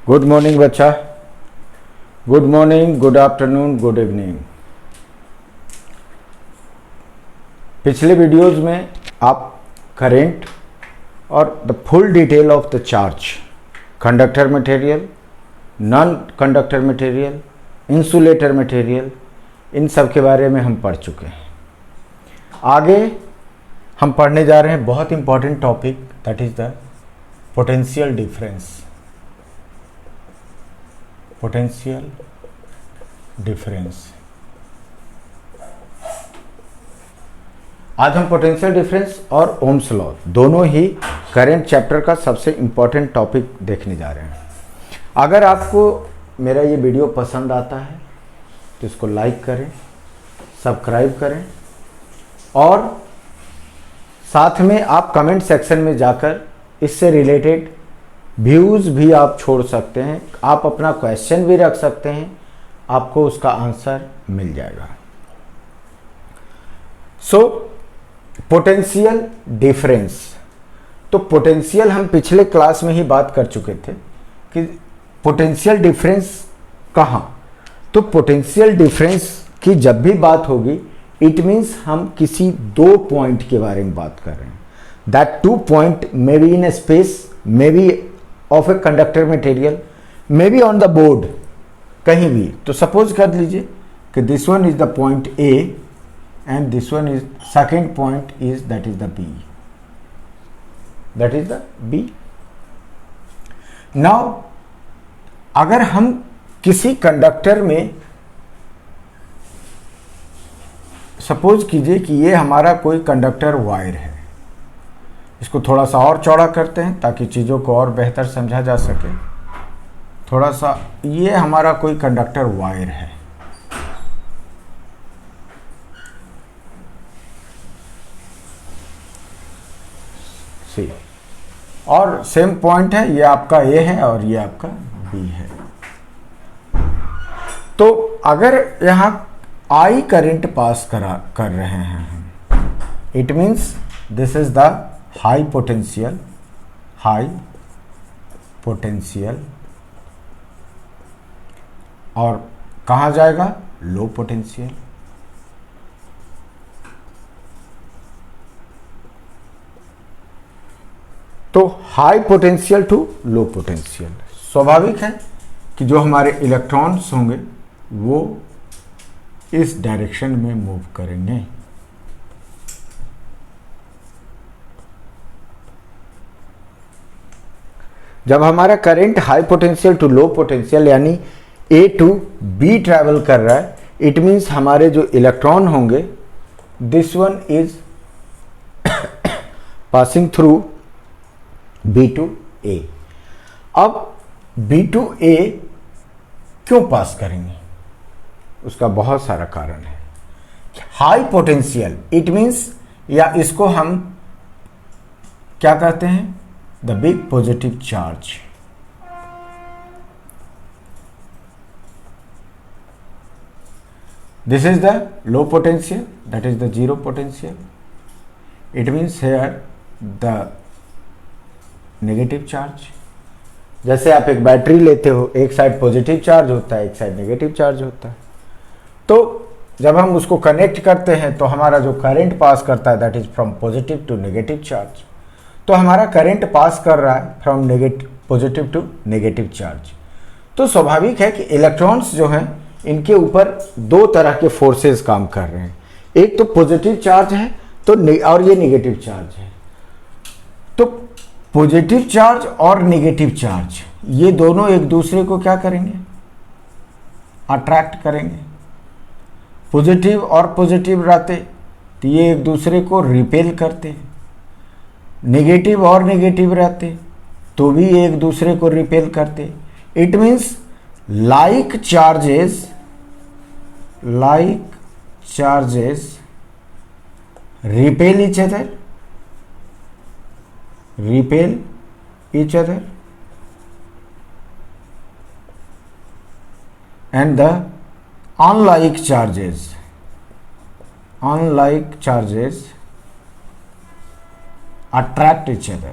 Good morning बच्चा, good morning, good afternoon, good evening. पिछले videos में आप करंट और the full detail of the charge, conductor material, non conductor material, insulator material, इन सब के बारे में हम पढ़ चुके हैं। आगे हम पढ़ने जा रहे हैं बहुत important topic, that is the potential difference. Potential difference. आज हम पोटेंशियल डिफरेंस और ओम्स लॉ दोनों ही करंट चैप्टर का सबसे इंपॉर्टेंट टॉपिक देखने जा रहे हैं। अगर आपको मेरा ये वीडियो पसंद आता है तो इसको लाइक करें, सब्सक्राइब करें और साथ में आप कमेंट सेक्शन में जाकर इससे रिलेटेड व्यूज़ भी आप छोड़ सकते हैं। आप अपना क्वेश्चन भी रख सकते हैं, आपको उसका आंसर मिल जाएगा। सो पोटेंशियल डिफरेंस, तो पोटेंशियल हम पिछले क्लास में ही बात कर चुके थे कि पोटेंशियल डिफरेंस कहाँ। तो पोटेंशियल डिफरेंस की जब भी बात होगी, इट मीन्स हम किसी दो पॉइंट के बारे में बात कर रहे हैं। That two point may be in a space, may be of a conductor material, may be on the board, कहीं भी। तो सपोज कर लीजिए कि this one is the point A and this one is second point is that is the B, that is the B. Now अगर हम किसी conductor में, सपोज कीजिए कि ये हमारा कोई कंडक्टर वायर है, इसको थोड़ा सा और चौड़ा करते हैं ताकि चीज़ों को और बेहतर समझा जा सके। थोड़ा सा, ये हमारा कोई कंडक्टर वायर है, सी, और सेम पॉइंट है, ये आपका ए है और ये आपका बी है। तो अगर यहाँ आई करंट पास कर रहे हैं हम, it means this is the high potential और कहाँ जाएगा, लो पोटेंशियल। तो high potential to low potential, स्वाभाविक है कि जो हमारे इलेक्ट्रॉन्स होंगे वो इस डायरेक्शन में मूव करेंगे। जब हमारा current high potential to low potential यानी ए टू बी ट्रैवल कर रहा है, इट मीन्स हमारे जो इलेक्ट्रॉन होंगे, this one is passing through B to A. अब बी टू ए क्यों पास करेंगे, उसका बहुत सारा कारण है। हाई पोटेंशियल इट मीन्स, या इसको हम क्या कहते हैं, the big positive charge. This is the low potential, that is the zero potential. It means here the negative charge. जैसे आप एक बैटरी लेते हो, एक साइड पॉजिटिव चार्ज होता है, एक साइड नेगेटिव चार्ज होता है। तो जब हम उसको कनेक्ट करते हैं तो हमारा जो करंट पास करता है, that is from positive to negative charge. तो हमारा करंट पास कर रहा है from positive to negative charge. तो स्वाभाविक है कि इलेक्ट्रॉन्स जो हैं, इनके ऊपर दो तरह के फोर्सेस काम कर रहे हैं। एक तो पॉजिटिव चार्ज है और ये नेगेटिव चार्ज है। तो पॉजिटिव चार्ज और नेगेटिव चार्ज, ये दोनों एक दूसरे को क्या करेंगे, अट्रैक्ट करेंगे। पॉजिटिव और पॉजिटिव रहते तो ये एक दूसरे को रिपेल करते हैं, नेगेटिव और नेगेटिव रहते तो भी एक दूसरे को रिपेल करते। It means like charges repel each other and the unlike charges attract each other,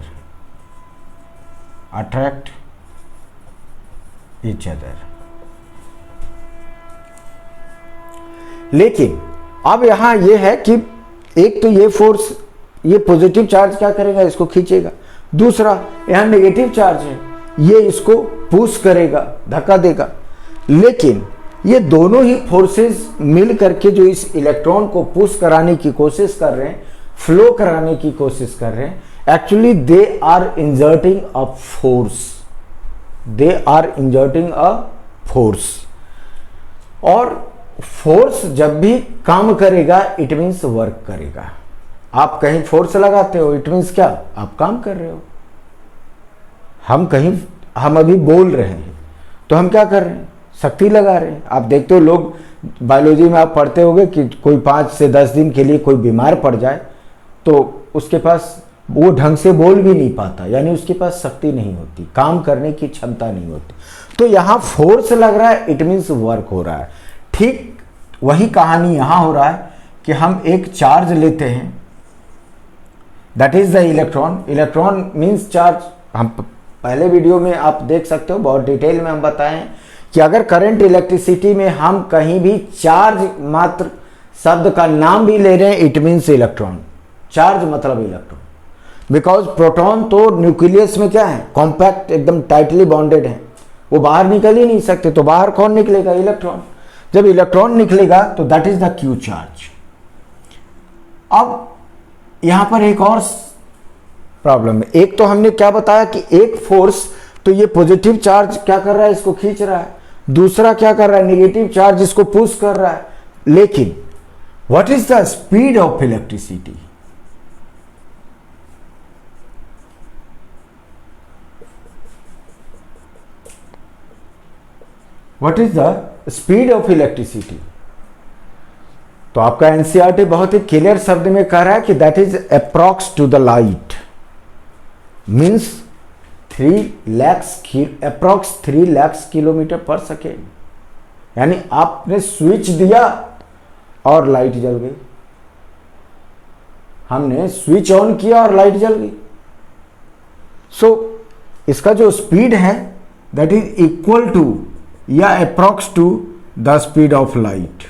attract each other. लेकिन अब यहां ये है कि एक तो ये फोर्स, ये पॉजिटिव चार्ज क्या करेगा, इसको खींचेगा। दूसरा यहां नेगेटिव चार्ज है, ये इसको पुश करेगा, धक्का देगा। लेकिन ये दोनों ही फोर्सेस मिल करके जो इस इलेक्ट्रॉन को पुश कराने की कोशिश कर रहे हैं, फ्लो कराने की कोशिश कर रहे हैं, actually they are exerting a force, they are exerting a force. और फोर्स जब भी काम करेगा इट मीन्स वर्क करेगा। आप कहीं फोर्स लगाते हो इट मीन्स क्या, आप काम कर रहे हो। हम अभी बोल रहे हैं तो हम क्या कर रहे हैं, शक्ति लगा रहे हैं। आप देखते हो लोग, बायोलॉजी में आप पढ़ते होंगे कि कोई 5 से 10 दिन के लिए कोई बीमार पड़ जाए तो उसके पास, वो ढंग से बोल भी नहीं पाता, यानी उसके पास शक्ति नहीं होती, काम करने की क्षमता नहीं होती। तो यहां फोर्स लग रहा है इट मीन्स वर्क हो रहा है। ठीक वही कहानी यहां हो रहा है कि हम एक चार्ज लेते हैं, that is the electron. Electron means charge. हम पहले वीडियो में आप देख सकते हो, बहुत डिटेल में हम बताए हैं कि अगर करंट इलेक्ट्रिसिटी में हम कहीं भी चार्ज मात्र शब्द का नाम भी ले रहे हैं इट मीन्स इलेक्ट्रॉन। चार्ज मतलब इलेक्ट्रॉन, बिकॉज प्रोटॉन तो न्यूक्लियस में क्या है, कॉम्पैक्ट, एकदम टाइटली बॉन्डेड है, वो बाहर निकल ही नहीं सकते। तो बाहर कौन निकलेगा, इलेक्ट्रॉन। जब इलेक्ट्रॉन निकलेगा तो that is the Q charge. अब यहां पर एक और प्रॉब्लम है। एक तो हमने क्या बताया कि एक फोर्स, तो ये पॉजिटिव चार्ज क्या कर रहा है, इसको खींच रहा है। दूसरा क्या कर रहा है, नेगेटिव चार्ज इसको पुश कर रहा है। लेकिन what is the speed of electricity, what is the speed of electricity. तो आपका एनसीईआरटी बहुत ही क्लियर शब्द में कह रहा है कि that is approx to the light, means 3 lakh kilometre पर सेकेंड। यानी आपने स्विच दिया और लाइट जल गई, हमने स्विच ऑन किया और लाइट जल गई। सो इसका जो स्पीड है दैट इज इक्वल टू या approx to the speed of light.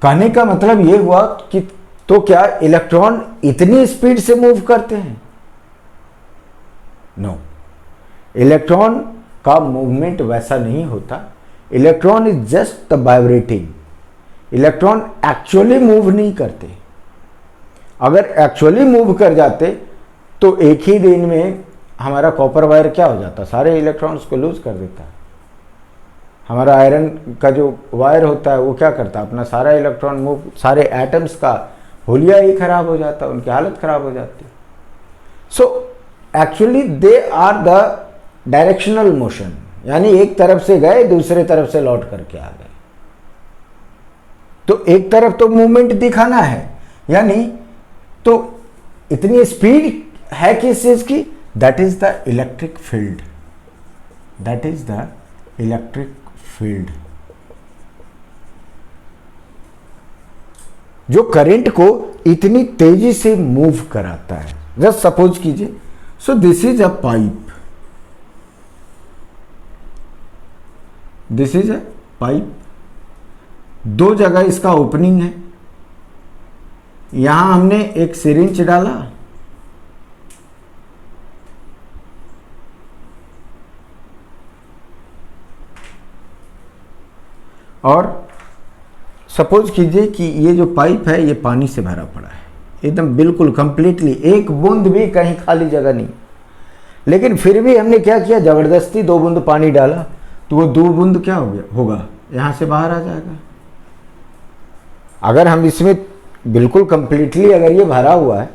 कहने का मतलब यह हुआ कि तो क्या इलेक्ट्रॉन इतनी स्पीड से मूव करते हैं, नो, इलेक्ट्रॉन का मूवमेंट वैसा नहीं होता। Electron is just the vibrating. Electron actually move नहीं करते। अगर एक्चुअली मूव कर जाते तो एक ही दिन में हमारा कॉपर वायर क्या हो जाता, सारे इलेक्ट्रॉन्स को लूज कर देता है। हमारा आयरन का जो वायर होता है वो क्या करता है, अपना सारा इलेक्ट्रॉन मूव, सारे एटम्स का होलिया ही खराब हो जाता है, उनकी हालत खराब हो जाती है। So actually they are the directional motion, यानी एक तरफ से गए दूसरे तरफ से लौट करके आ गए। तो एक तरफ तो मूवमेंट दिखाना है, यानी तो इतनी स्पीड है किस चीज की, that is the electric field, that is the electric field, जो करंट को इतनी तेजी से मूव कराता है। जस्ट सपोज कीजिए, so this is a pipe, this is a pipe, दो जगह इसका ओपनिंग है। यहां हमने एक सिरिंज डाला और सपोज कीजिए कि ये जो पाइप है ये पानी से भरा पड़ा है, एकदम बिल्कुल कंप्लीटली, एक बूंद भी कहीं खाली जगह नहीं। लेकिन फिर भी हमने क्या किया, जबरदस्ती 2 बूंद पानी डाला, तो वो 2 बूंद क्या हो गया, होगा यहां से बाहर आ जाएगा। अगर हम इसमें बिल्कुल कंप्लीटली अगर ये भरा हुआ है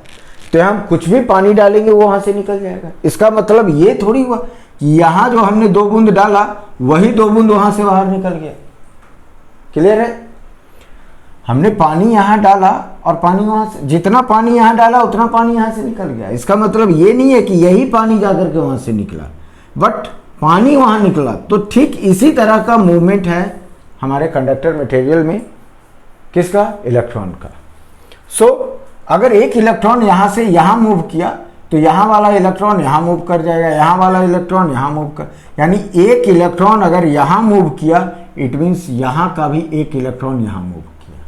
तो हम कुछ भी पानी डालेंगे वो वहां से निकल जाएगा। इसका मतलब ये थोड़ी हुआ कि यहां जो हमने 2 बूंद डाला वही 2 बूंद वहां से बाहर निकल गया। क्लियर है? हमने पानी यहां डाला और पानी वहां से, जितना पानी यहां डाला उतना पानी यहां से निकल गया। इसका मतलब ये नहीं है कि यही पानी जाकर के वहां से निकला, बट पानी वहां निकला। तो ठीक इसी तरह का मूवमेंट है हमारे कंडक्टर मटेरियल में, किसका, इलेक्ट्रॉन का। सो अगर एक इलेक्ट्रॉन यहां से यहां मूव किया तो यहाँ वाला इलेक्ट्रॉन यहाँ मूव कर जाएगा, यहाँ वाला इलेक्ट्रॉन यहाँ मूव कर, यानी एक इलेक्ट्रॉन अगर यहाँ मूव किया इट मीन्स यहाँ का भी एक इलेक्ट्रॉन यहाँ मूव किया।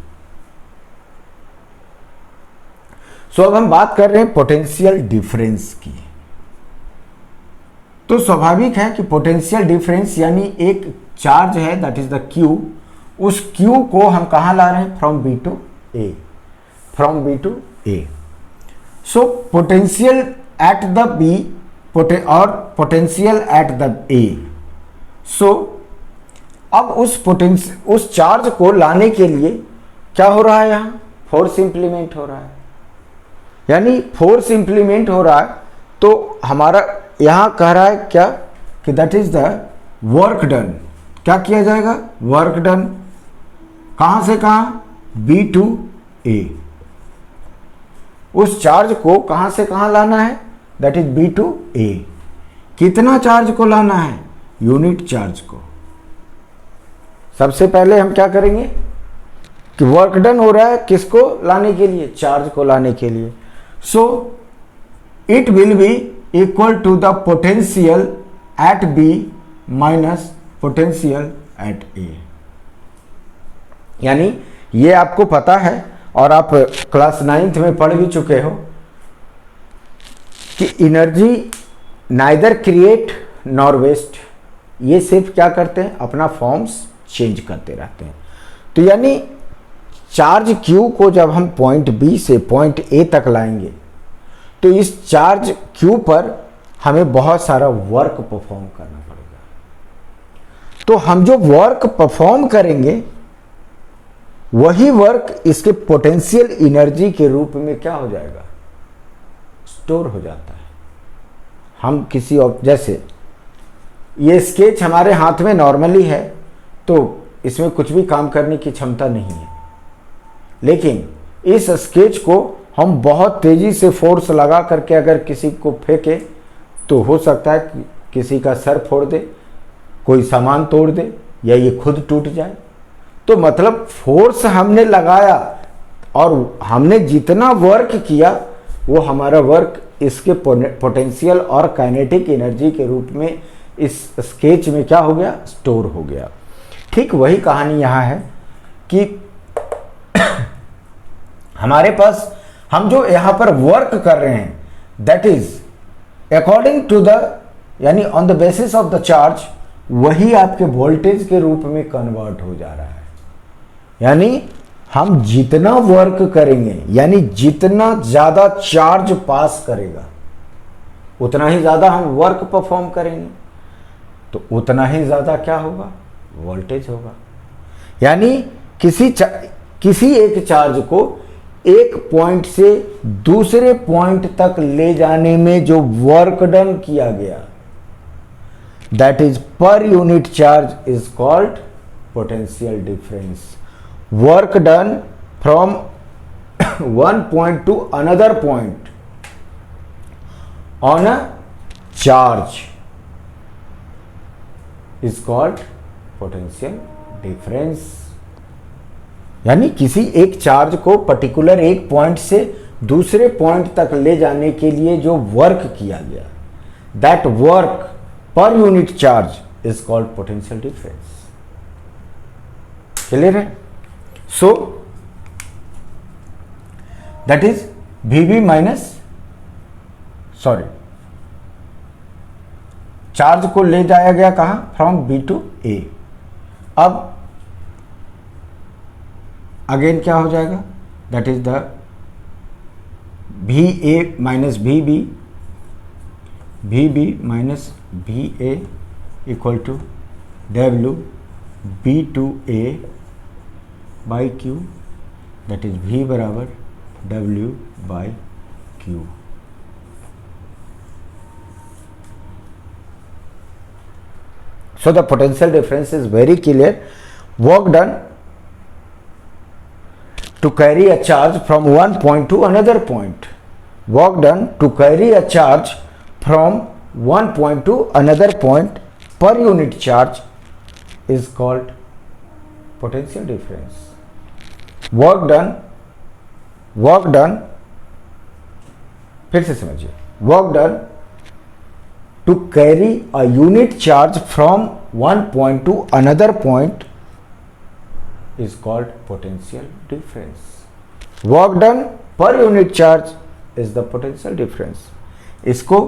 सो अब हम बात कर रहे हैं पोटेंशियल डिफरेंस की। तो स्वाभाविक है कि पोटेंशियल डिफरेंस यानी एक चार्ज है दैट इज द क्यू, उस क्यू को हम कहाँ ला रहे हैं, from B to A, from B to A. So potential at the B और potential at the A. So अब उस चार्ज को लाने के लिए क्या हो रहा है, यहाँ फोर्स इंप्लीमेंट हो रहा है, यानी फोर्स इंप्लीमेंट हो रहा है। तो हमारा यहां कह रहा है क्या कि that is the work done. क्या किया जाएगा, वर्क डन कहां से कहां, बी टू ए। उस चार्ज को कहां से कहां लाना है, दैट इज बी टू ए। कितना चार्ज को लाना है, यूनिट चार्ज को। सबसे पहले हम क्या करेंगे कि वर्क डन हो रहा है किसको लाने के लिए, चार्ज को लाने के लिए। So it will be equal to the potential at B minus potential at A. यानी ये आपको पता है और आप क्लास 9th में पढ़ भी चुके हो कि energy neither create nor waste, ये सिर्फ क्या करते हैं, अपना फॉर्म्स चेंज करते रहते हैं। तो यानी चार्ज Q को जब हम पॉइंट B से पॉइंट A तक लाएंगे तो इस चार्ज Q पर हमें बहुत सारा वर्क परफॉर्म करना पड़ेगा। तो हम जो वर्क परफॉर्म करेंगे वही वर्क इसके पोटेंशियल एनर्जी के रूप में क्या हो जाएगा, स्टोर हो जाता है। हम किसी और, जैसे ये स्केच हमारे हाथ में नॉर्मली है तो इसमें कुछ भी काम करने की क्षमता नहीं है, लेकिन इस स्केच को हम बहुत तेजी से फोर्स लगा करके अगर किसी को फेंके तो हो सकता है कि किसी का सर फोड़ दे, कोई सामान तोड़ दे या ये खुद टूट जाए। तो मतलब फोर्स हमने लगाया और हमने जितना वर्क किया वो हमारा वर्क इसके पोटेंशियल और काइनेटिक एनर्जी के रूप में इस स्केच में क्या हो गया, स्टोर हो गया। ठीक वही कहानी यहाँ है कि हमारे पास हम जो यहाँ पर वर्क कर रहे हैं that is according to the, यानी on the basis of the charge, वही आपके वोल्टेज के रूप में कन्वर्ट हो जा रहा है। यानी हम जितना वर्क करेंगे, यानी जितना ज्यादा चार्ज पास करेगा उतना ही ज्यादा हम वर्क परफॉर्म करेंगे, तो उतना ही ज्यादा क्या होगा, वोल्टेज होगा। यानी किसी एक चार्ज को एक पॉइंट से दूसरे पॉइंट तक ले जाने में जो वर्क डन किया गया दैट इज पर unit charge is called potential difference. Work done from one point to another point on a charge is called potential difference. यानी किसी एक चार्ज को पर्टिकुलर एक पॉइंट से दूसरे पॉइंट तक ले जाने के लिए जो वर्क किया गया that work per unit charge is called potential difference. Clear है? So that is VB minus, sorry, charge को ले जाया गया कहां, फ्रॉम B टू A। अब अगेन क्या हो जाएगा, that is the VA minus VB minus VA equal to W B to A by Q, that is V बराबर W by Q। So the potential difference is very clear. Work done to carry a charge from one point to another point. Work done to carry a charge from one point to another point per unit charge is called potential difference. Work done, फिर से समझिए, work done to carry a unit charge from one point to another point is called potential difference. Work done per unit charge is the potential difference. इसको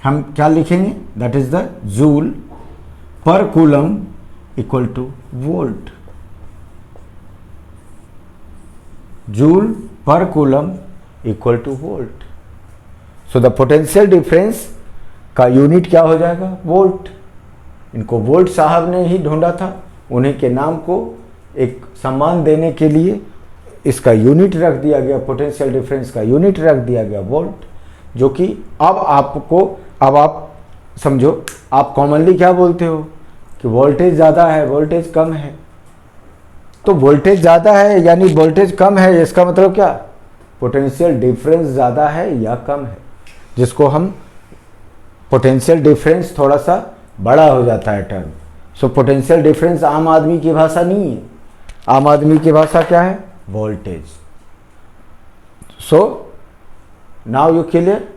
हम क्या लिखेंगे, that is the joule per coulomb equal to volt. Joule per coulomb equal to volt. So the potential difference का unit क्या हो जाएगा, volt. इनको volt साहब ने ही ढूंढा था, उन्हीं के नाम को एक सम्मान देने के लिए इसका यूनिट रख दिया गया, पोटेंशियल डिफरेंस का यूनिट रख दिया गया वोल्ट। जो कि अब आप समझो, आप कॉमनली क्या बोलते हो कि वोल्टेज ज़्यादा है, वोल्टेज कम है। तो वोल्टेज ज़्यादा है यानी वोल्टेज कम है, इसका मतलब क्या, पोटेंशियल डिफरेंस ज़्यादा है या कम है, जिसको हम पोटेंशियल डिफरेंस थोड़ा सा बड़ा हो जाता है टर्म। सो पोटेंशियल डिफरेंस आम आदमी की भाषा नहीं है, आम आदमी की भाषा क्या है, voltage. So now you clear.